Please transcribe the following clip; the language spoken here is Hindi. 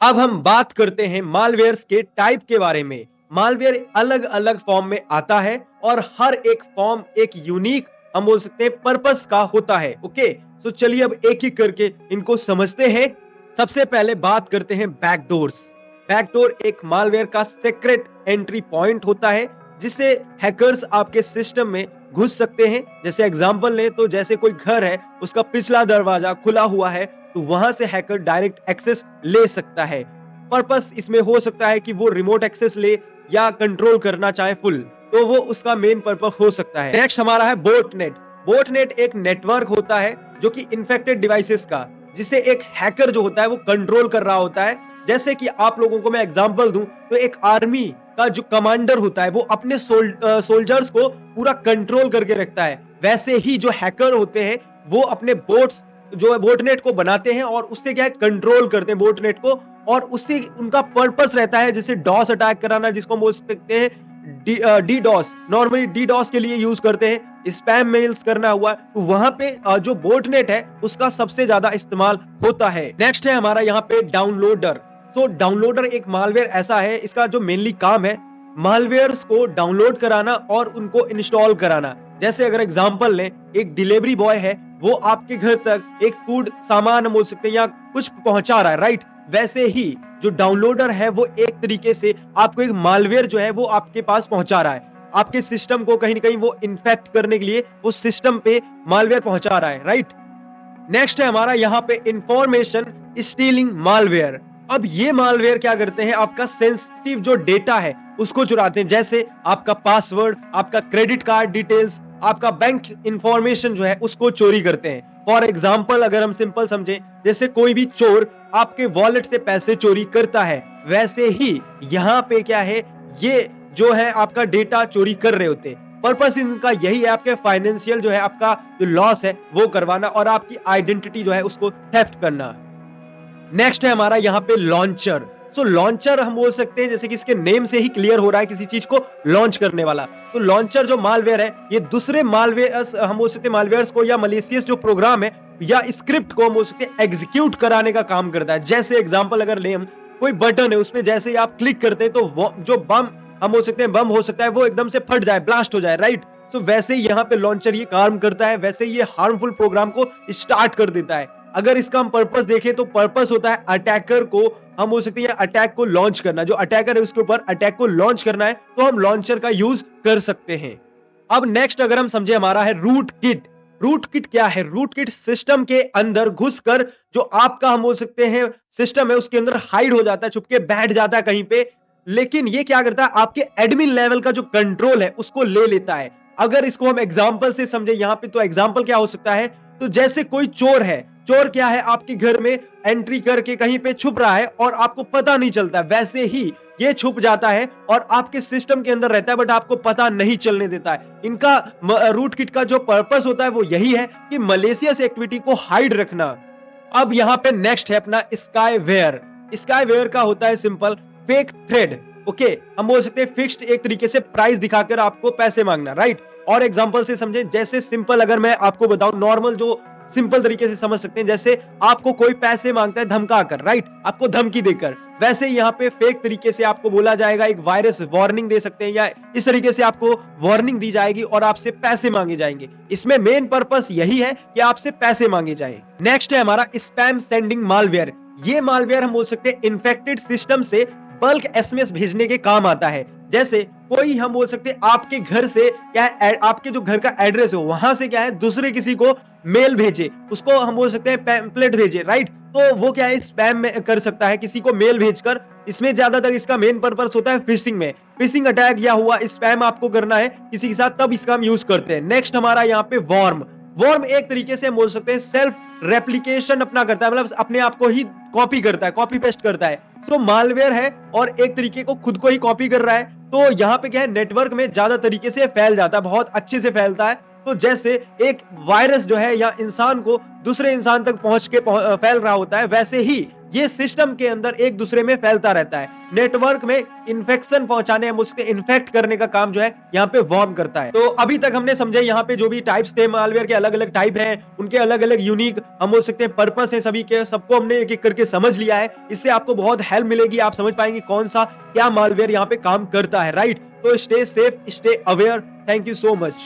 अब हम बात करते हैं मालवेयर्स के टाइप के बारे में। मालवेयर अलग अलग फॉर्म में आता है और हर एक फॉर्म एक यूनिक, हम बोल सकते हैं, पर्पस का होता है। ओके, तो चलिए अब एक एक करके इनको समझते हैं। सबसे पहले बात करते हैं बैकडोर्स। बैकडोर एक मालवेयर का सीक्रेट एंट्री पॉइंट होता है जिससे हैकर्स आपके सिस्टम में घुस सकते हैं। जैसे एग्जांपल लें तो जैसे कोई घर है, उसका पिछला दरवाजा खुला हुआ है तो वहां से हैकर डायरेक्ट एक्सेस ले सकता है। पर्पस इसमें हो सकता है कि वो रिमोट एक्सेस ले या कंट्रोल करना चाहे फुल, तो वो उसका मेन पर्पस हो सकता है। नेक्स्ट हमारा है बोटनेट। बोटनेट एक नेटवर्क होता है जो कि इन्फेक्टेड डिवाइसेस का, जिसे एक हैकर जो होता है वो कंट्रोल कर रहा होता है। जैसे कि आप लोगों को मैं एग्जांपल दूं तो एक आर्मी का जो कमांडर होता है वो अपने सोल्जर्स को पूरा कंट्रोल करके रखता है, वैसे ही जो हैकर होते हैं वो अपने बोट्स जो है बोटनेट को बनाते हैं और उससे क्या है कंट्रोल करते हैं बोटनेट को, और उससे उनका पर्पस रहता है जैसे डॉस अटैक कराना, जिसको बोल सकते हैं DDoS. Normally DDoS के लिए यूज करते हैं, स्पैम मेल्स करना हुआ तो वहां पे जो बोटनेट है उसका सबसे ज्यादा इस्तेमाल होता है। नेक्स्ट है हमारा यहाँ पे डाउनलोडर। सो डाउनलोडर एक मालवेयर ऐसा है, इसका जो मेनली काम है मालवेयर्स को डाउनलोड कराना और उनको इंस्टॉल कराना। जैसे अगर एग्जांपल लें, एक डिलीवरी बॉय है, वो आपके घर तक एक फूड सामान बोल सकते हैं या कुछ पहुंचा रहा है, राइट। वैसे ही जो डाउनलोडर है वो एक तरीके से आपको एक मालवेयर जो है वो आपके पास पहुंचा रहा है, आपके सिस्टम को कहीं ना कहीं वो इन्फेक्ट करने के लिए वो सिस्टम पे मालवेयर पहुंचा रहा है, राइट। नेक्स्ट है हमारा यहाँ पे इंफॉर्मेशन स्टीलिंग मालवेयर। अब ये मालवेयर क्या करते हैं, आपका सेंसिटिव जो डेटा है उसको चुराते हैं। जैसे आपका पासवर्ड, आपका क्रेडिट कार्ड डिटेल्स, आपका बैंक इंफॉर्मेशन जो है उसको चोरी करते हैं। फॉर एग्जाम्पल अगर हम सिंपल समझें, जैसे कोई भी चोर आपके वॉलेट से पैसे चोरी करता है, वैसे ही यहाँ पे क्या है, ये जो है आपका डेटा चोरी कर रहे होते हैं। पर्पस इनका यही है, आपके फाइनेंशियल जो है आपका जो लॉस है वो करवाना और आपकी आइडेंटिटी जो है उसको थेफ्ट करना। नेक्स्ट है हमारा यहाँ पे लॉन्चर। सो लॉन्चर हम बोल सकते हैं, जैसे कि इसके नेम से ही क्लियर हो रहा है किसी चीज को लॉन्च करने वाला। तो लॉन्चर जो मालवेयर है ये दूसरे मालवेयर हम बोल सकते हैं मालवेयर्स को या मलेशियस जो प्रोग्राम है या स्क्रिप्ट को हम बोल सकते हैं एग्जीक्यूट कराने का काम करता है। जैसे एग्जांपल अगर ले हम, कोई बटन है उसमें जैसे ही आप क्लिक करते हैं तो जो बम हम बोल सकते हैं बम हो सकता है वो एकदम से फट जाए, ब्लास्ट हो जाए, राइट। तो वैसे ही यहाँ पे लॉन्चर ये काम करता है, वैसे ये हार्मफुल प्रोग्राम को स्टार्ट कर देता है। अगर इसका हम पर्पस देखें तो पर्पस होता है अटैकर को हम बोल सकते हैं अटैक को लॉन्च करना, जो अटैकर है उसके ऊपर अटैक को लॉन्च करना है तो हम लॉन्चर का यूज कर सकते हैं। अब नेक्स्ट अगर हम समझे हमारा है रूट किट। रूट किट क्या है, रूट किट सिस्टम के अंदर घुसकर जो आपका हम बोल सकते हैं सिस्टम है उसके अंदर हाइड हो जाता है, छुपके बैठ जाता है कहीं पे। लेकिन ये क्या करता है, आपके एडमिन लेवल का जो कंट्रोल है उसको ले लेता है। अगर इसको हम एग्जांपल से समझे यहाँ पे, तो एग्जांपल क्या हो सकता है, तो जैसे कोई चोर है, चोर क्या है आपके घर में एंट्री करके कहीं पे छुप रहा है और आपको पता नहीं चलता, वैसे ही ये छुप जाता है और आपके सिस्टम के अंदर रहता है बट आपको पता नहीं चलने देता है। इनका रूट किट का जो पर्पस होता है वो यही है कि मलेशियस एक्टिविटी को हाइड रखना। अब यहाँ पे नेक्स्ट है अपना स्काईवेयर। स्काईवेयर का होता है सिंपल फेक थ्रेड। ओके, हम बोल सकते हैं फिक्स्ड एक तरीके से प्राइस दिखाकर आपको पैसे मांगना, राइट। और एग्जांपल से समझें, जैसे सिंपल अगर मैं आपको बताऊं, नॉर्मल जो सिंपल तरीके से समझ सकते हैं, जैसे आपको कोई पैसे मांगता है धमका कर, राइट, आपको धमकी देकर, वैसे यहाँ पे फेक तरीके से आपको बोला जाएगा, एक वायरस वार्निंग दे सकते हैं या इस तरीके से आपको वार्निंग दी जाएगी और आपसे पैसे मांगे जाएंगे। इसमें मेन पर्पस यही है कि आपसे पैसे मांगे जाएं। नेक्स्ट है हमारा स्पैम सेंडिंग मालवेयर। ये मालवेयर हम बोल सकते हैं इन्फेक्टेड सिस्टम से बल्क एसएमएस भेजने के काम आता है। जैसे कोई हम बोल सकते हैं आपके घर से क्या है, आपके जो घर का एड्रेस हो वहां से क्या है दूसरे किसी को मेल भेजे, उसको हम बोल सकते हैं पैम्पलेट भेजे, राइट। तो वो क्या है स्पैम में कर सकता है किसी को मेल भेजकर। इसमें ज्यादातर इसका मेन पर्पस होता है फिशिंग में, फिशिंग अटैक या हुआ स्पैम आपको करना है किसी के साथ, तब इसका हम यूज करते हैं। नेक्स्ट हमारा यहाँ पे वॉर्म। वॉर्म एक तरीके से हम बोल सकते हैं सेल्फ रेप्लिकेशन अपना करता है, मतलब अपने आप को ही कॉपी करता है, कॉपी पेस्ट करता है। सो मालवेयर है और एक तरीके को खुद को ही कॉपी कर रहा है, तो यहाँ पे क्या है नेटवर्क में ज्यादा तरीके से फैल जाता है, बहुत अच्छे से फैलता है। तो जैसे एक वायरस जो है या इंसान को दूसरे इंसान तक पहुंच के फैल रहा होता है, वैसे ही ये सिस्टम के अंदर एक दूसरे में फैलता रहता है। नेटवर्क में इन्फेक्शन पहुंचाने, उसके इन्फेक्ट करने का काम जो है यहाँ पे वर्म करता है। तो अभी तक हमने समझे यहाँ पे जो भी टाइप्स थे मालवेयर के, अलग अलग टाइप हैं, उनके अलग अलग यूनिक हम बोल सकते हैं पर्पस है सभी के, सबको हमने एक एक करके समझ लिया है। इससे आपको बहुत हेल्प मिलेगी, आप समझ पाएंगे कौन सा क्या मालवेयर यहाँ पे काम करता है, राइट। तो stay safe, stay aware. Thank you so much.